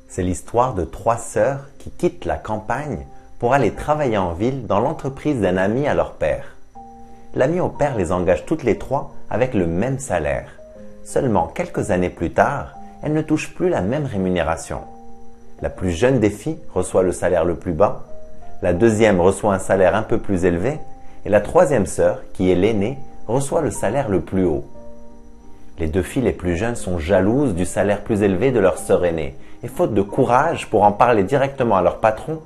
C'est l'histoire de trois sœurs qui quittent la campagne pour aller travailler en ville dans l'entreprise d'un ami à leur père. L'ami au père les engage toutes les trois avec le même salaire. Seulement quelques années plus tard, elles ne touchent plus la même rémunération. La plus jeune des filles reçoit le salaire le plus bas, la deuxième reçoit un salaire un peu plus élevé et la troisième sœur, qui est l'aînée, reçoit le salaire le plus haut. Les deux filles les plus jeunes sont jalouses du salaire plus élevé de leur sœur aînée et faute de courage pour en parler directement à leur patron,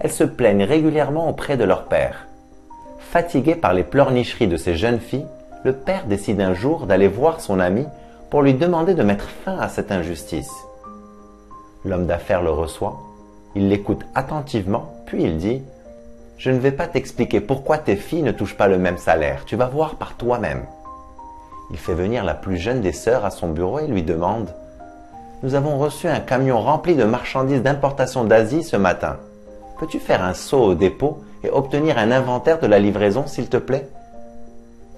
elles se plaignent régulièrement auprès de leur père. Fatigué par les pleurnicheries de ces jeunes filles, le père décide un jour d'aller voir son ami pour lui demander de mettre fin à cette injustice. L'homme d'affaires le reçoit, il l'écoute attentivement, puis il dit « Je ne vais pas t'expliquer pourquoi tes filles ne touchent pas le même salaire, tu vas voir par toi-même. » Il fait venir la plus jeune des sœurs à son bureau et lui demande « Nous avons reçu un camion rempli de marchandises d'importation d'Asie ce matin. Peux-tu faire un saut au dépôt et obtenir un inventaire de la livraison, s'il te plaît ?»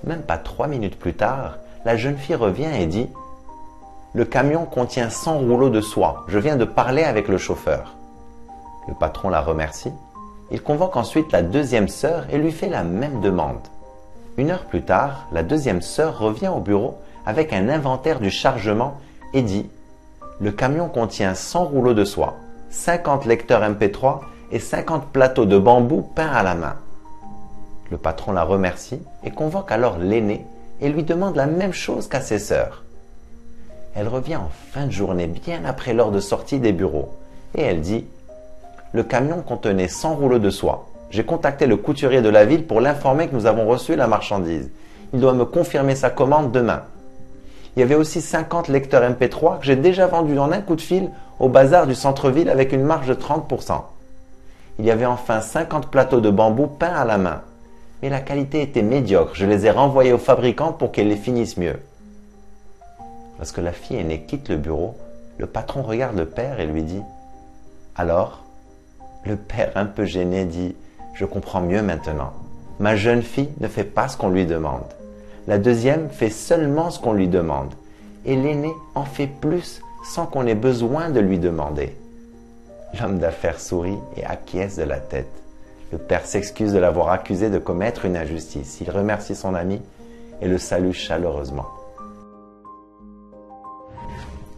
Même pas 3 minutes plus tard, la jeune fille revient et dit « Le camion contient 100 rouleaux de soie. Je viens de parler avec le chauffeur. » Le patron la remercie. Il convoque ensuite la deuxième sœur et lui fait la même demande. 1 heure plus tard, la deuxième sœur revient au bureau avec un inventaire du chargement et dit « Le camion contient 100 rouleaux de soie, 50 lecteurs MP3 et 50 plateaux de bambou peints à la main. » Le patron la remercie et convoque alors l'aînée et lui demande la même chose qu'à ses sœurs. Elle revient en fin de journée, bien après l'heure de sortie des bureaux, et elle dit « Le camion contenait 100 rouleaux de soie. J'ai contacté le couturier de la ville pour l'informer que nous avons reçu la marchandise. Il doit me confirmer sa commande demain. Il y avait aussi 50 lecteurs MP3 que j'ai déjà vendus en un coup de fil au bazar du centre-ville avec une marge de 30%. Il y avait enfin 50 plateaux de bambou peints à la main. Mais la qualité était médiocre. Je les ai renvoyés au fabricant pour qu'elle les finisse mieux. » Lorsque la fille aînée quitte le bureau, le patron regarde le père et lui dit « Alors ?» Le père, un peu gêné, dit « Je comprends mieux maintenant. Ma jeune fille ne fait pas ce qu'on lui demande. La deuxième fait seulement ce qu'on lui demande. Et l'aînée en fait plus sans qu'on ait besoin de lui demander. » L'homme d'affaires sourit et acquiesce de la tête. Le père s'excuse de l'avoir accusé de commettre une injustice. Il remercie son ami et le salue chaleureusement.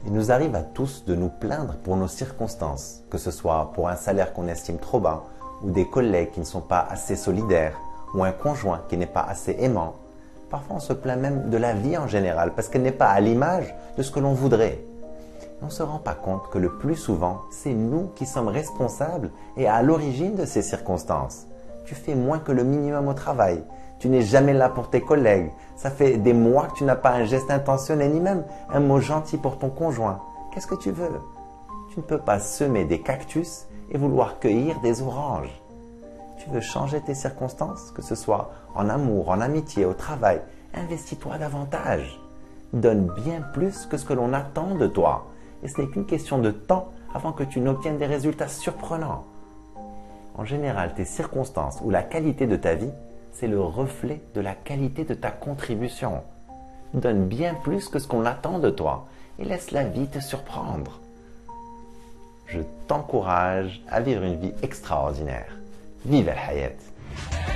Il nous arrive à tous de nous plaindre pour nos circonstances, que ce soit pour un salaire qu'on estime trop bas, ou des collègues qui ne sont pas assez solidaires, ou un conjoint qui n'est pas assez aimant. Parfois on se plaint même de la vie en général, parce qu'elle n'est pas à l'image de ce que l'on voudrait. On ne se rend pas compte que le plus souvent, c'est nous qui sommes responsables et à l'origine de ces circonstances. Tu fais moins que le minimum au travail. Tu n'es jamais là pour tes collègues. Ça fait des mois que tu n'as pas un geste intentionnel ni même un mot gentil pour ton conjoint. Qu'est-ce que tu veux? Tu ne peux pas semer des cactus et vouloir cueillir des oranges. Tu veux changer tes circonstances, que ce soit en amour, en amitié, au travail. Investis-toi davantage. Donne bien plus que ce que l'on attend de toi. Et ce n'est qu'une question de temps avant que tu n'obtiennes des résultats surprenants. En général, tes circonstances ou la qualité de ta vie, c'est le reflet de la qualité de ta contribution. Donne bien plus que ce qu'on attend de toi et laisse la vie te surprendre. Je t'encourage à vivre une vie extraordinaire. Vive al-hayat!